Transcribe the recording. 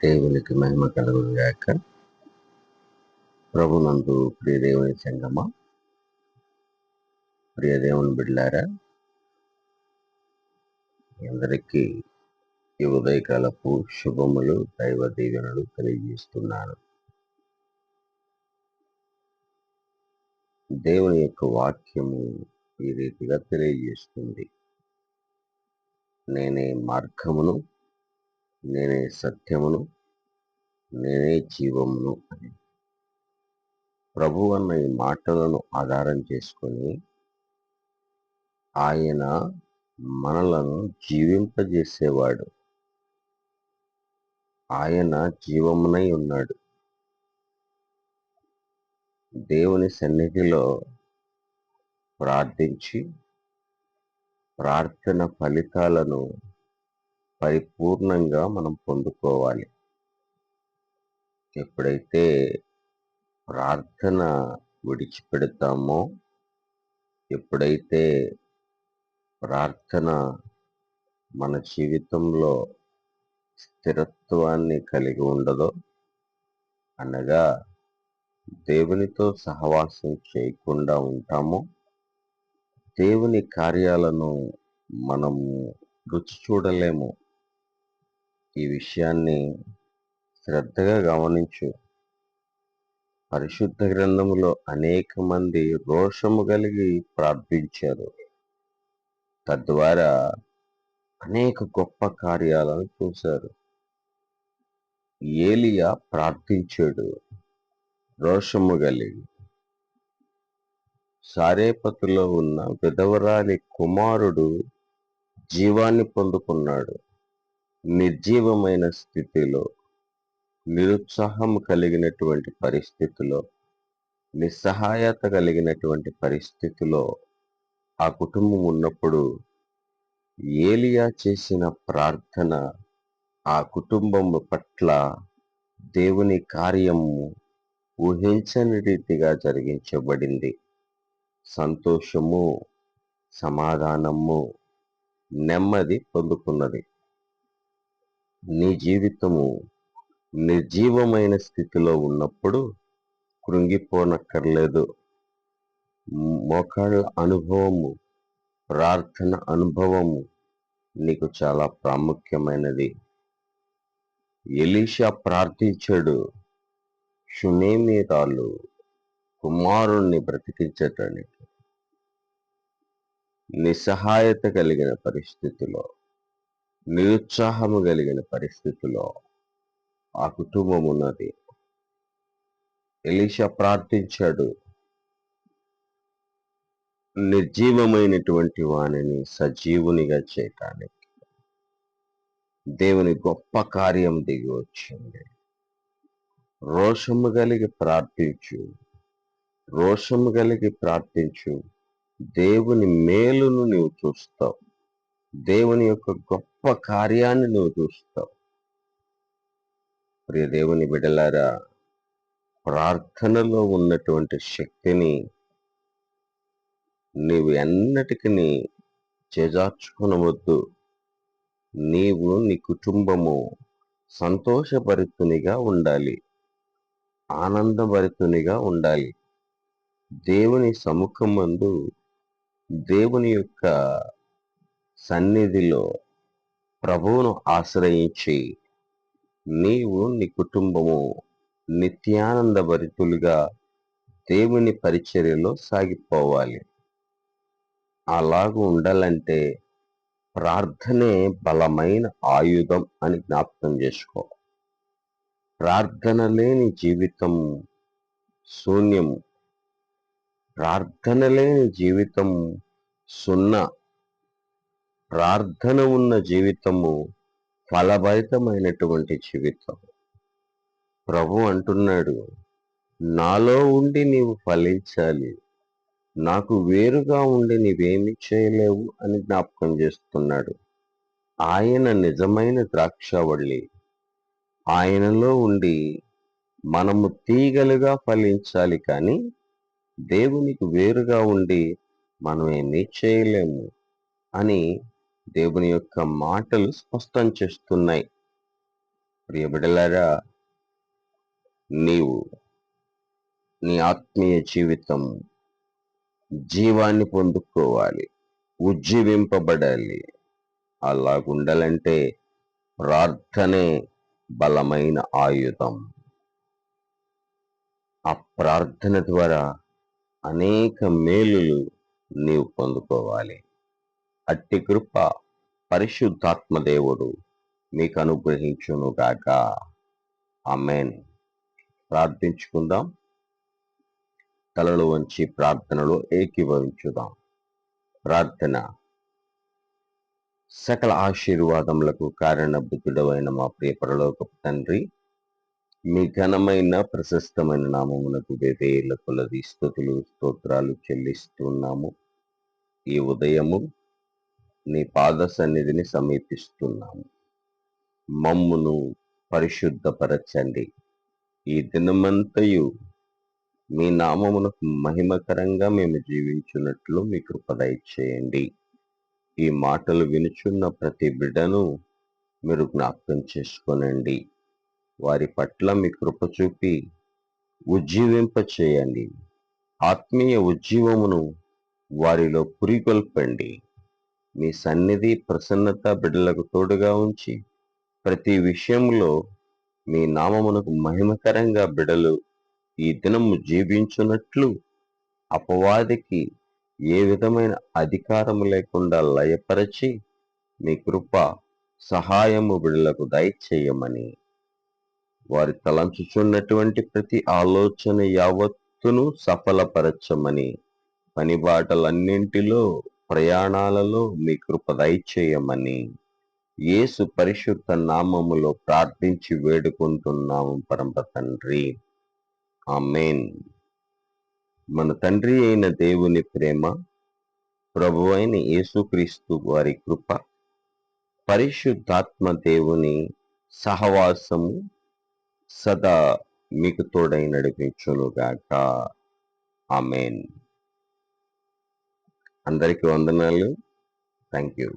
దేవునికి మహిమ కలుగును గాక. ప్రభునందు ప్రియ దేవుని సంగమా, ప్రియ దేవుని బిడ్డలారా, అందరికీ ఈ ఉదయకాలపు శుభములు, దైవ దీవెనలు తెలియజేస్తున్నాను. దేవుని యొక్క వాక్యము ఈ రీతిగా తెలియజేస్తుంది: నేనే మార్గమును, నేనే సత్యమును, నేనే జీవమును అని. ప్రభు అన్న ఈ మాటలను ఆధారం చేసుకొని ఆయన మనలను జీవింపజేసేవాడు. ఆయన జీవమునై ఉన్నాడు. దేవుని సన్నిధిలో ప్రార్థించి ప్రార్థన ఫలితాలను పరిపూర్ణంగా మనం పొందుకోవాలి. ఎప్పుడైతే ప్రార్థన విడిచిపెడతామో, ఎప్పుడైతే ప్రార్థన మన జీవితంలో స్థిరత్వాన్ని కలిగి ఉండదో, అనగా దేవునితో సహవాసం చేయకుండా ఉంటామో, దేవుని కార్యాలను మనము రుచి చూడలేము. ఈ విషయాన్ని శ్రద్ధగా గమనించు. పరిశుద్ధ గ్రంథములో అనేక మంది రోషము కలిగి ప్రార్థించారు. తద్వారా అనేక గొప్ప కార్యాలను చూశారు. ఏలియా ప్రార్థించాడు రోషము కలిగి. సారేపతులో ఉన్న విధవరాలి కుమారుడు జీవాన్ని పొందుకున్నాడు. నిర్జీవమైన స్థితిలో, నిరుత్సాహం కలిగినటువంటి పరిస్థితిలో, నిస్సహాయత కలిగినటువంటి పరిస్థితిలో ఆ కుటుంబం ఉన్నప్పుడు ఏలియా చేసిన ప్రార్థన ఆ కుటుంబం పట్ల దేవుని కార్యము ఊహించని రీతిగా జరిగించబడింది. సంతోషము, సమాధానము, నెమ్మది పొందుకున్నది. నీ జీవితము నిర్జీవమైన స్థితిలో ఉన్నప్పుడు కృంగిపోనక్కర్లేదు. మోకాళ్ళ అనుభవము, ప్రార్థన అనుభవము నీకు చాలా ప్రాముఖ్యమైనది. ఎలీషా ప్రార్థించాడు షూనేమీరాలు కుమారుణ్ణి బ్రతికించటానికి. నిస్సహాయత కలిగిన పరిస్థితిలో, నిరుత్సాహము కలిగిన పరిస్థితిలో ఆ కుటుంబం ఉన్నది. ఎలీషా ప్రార్థించాడు నిర్జీవమైనటువంటి వానిని సజీవునిగా చేయటానికి. దేవుని గొప్ప కార్యం దిగి వచ్చింది. రోషము కలిగి ప్రార్థించు, రోషము కలిగి ప్రార్థించు. దేవుని మేలును నీవు చూస్తావు. దేవుని యొక్క గొప్ప కార్యాన్ని నువ్వు చూస్తావు. ప్రియ దేవుని బిడ్డలారా, ప్రార్థనలో ఉన్నటువంటి శక్తిని నీవు ఎన్నటికీ చేజార్చుకొనవద్దు. నీవు నీ కుటుంబము సంతోషభరితునిగా ఉండాలి, ఆనందభరితునిగా ఉండాలి. దేవుని సముఖమందు, దేవుని యొక్క సన్నిధిలో ప్రభువును ఆశ్రయించి నీవు నీ కుటుంబము నిత్యానందభరితులుగా దేవుని పరిచర్యలో సాగిపోవాలి. అలాగూ ఉండాలంటే ప్రార్థనే బలమైన ఆయుధం అని జ్ఞాపకం చేసుకో. ప్రార్థన లేని జీవితం శూన్యము. ప్రార్థన లేని జీవితం సున్నా. ప్రార్థన ఉన్న జీవితము ఫలభరితమైనటువంటి జీవితం. ప్రభు అంటున్నాడు, నాలో ఉండి నీవు ఫలించాలి, నాకు వేరుగా ఉండి నీవేమి చేయలేవు అని జ్ఞాపకం చేస్తున్నాడు. ఆయన నిజమైన ద్రాక్షవల్లి. ఆయనలో ఉండి మనము తీగలుగా ఫలించాలి, కానీ దేవునికి వేరుగా ఉండి మనం ఏమీ చేయలేము అని దేవుని యొక్క మాటలు స్పష్టం చేస్తున్నాయి. ప్రియ బిడ్డలారా, నీవు నీ ఆత్మీయ జీవితం జీవాన్ని పొందుకోవాలి, ఉజ్జీవింపబడాలి. అలాగుండాలంటే ప్రార్థనే బలమైన ఆయుధం. ఆ ప్రార్థన ద్వారా అనేక మేలులు నీవు పొందుకోవాలి. అట్టి కృప పరిశుద్ధాత్మ దేవుడు మీకు అనుగ్రహించునుగాక. ఆమేన్. ప్రార్థించుకుందాం. తలలు వంచి ప్రార్థనలో ఏకీభవించుదాం. ప్రార్థన. సకల ఆశీర్వాదములకు కారణభూతుడవైన మా ప్రియ పరలోకపు తండ్రి, మీ ఘనమైన ప్రశస్తమైన నామమునకు వేవేల కొలది స్తుతులు స్తోత్రాలు చెల్లిస్తున్నాము. ఈ ఉదయము నీ పాద సన్నిధిని సమీపిస్తున్నాము. మమ్మును పరిశుద్ధపరచండి. ఈ దినమంతయు మీ నామమునకు మహిమకరంగా మేము జీవించున్నట్లు మీ కృప దయచేయండి. ఈ మాటలు వినుచున్న ప్రతి బిడ్డను మీరు జ్ఞాపకం చేసుకోనండి. వారి పట్ల మీ కృప చూపి ఉజ్జీవింప చేయండి. ఆత్మీయ ఉజ్జీవమును వారిలో పురికొల్పండి. మీ సన్నిధి ప్రసన్నత బిడ్డలకు తోడుగా ఉంచి ప్రతి విషయంలో మీ నామమునకు మహిమకరంగా బిడ్డలు ఈ దినము జీవించున్నట్లు అపవాదికి ఏ విధమైన అధికారము లేకుండా లయపరచి మీ కృప సహాయము బిడ్డలకు దయచేయమని, వారి తలంచుచున్నటువంటి ప్రతి ఆలోచన యావత్తును సఫలపరచమని, పనిబాటలన్నింటిలో ప్రయాణాలలో మీ కృప దయచేయమని యేసు పరిశుద్ధ నామములో ప్రార్థించి వేడుకుంటున్నాము పరమ తండ్రి. ఆమేన్. మన తండ్రి అయిన దేవుని ప్రేమ, ప్రభువైన యేసుక్రీస్తు వారి కృప, పరిశుద్ధాత్మ దేవుని సహవాసము సదా మీకు తోడై నడిపించునుగాక. ఆమేన్. అందరికీ వందనాలు. Thank you.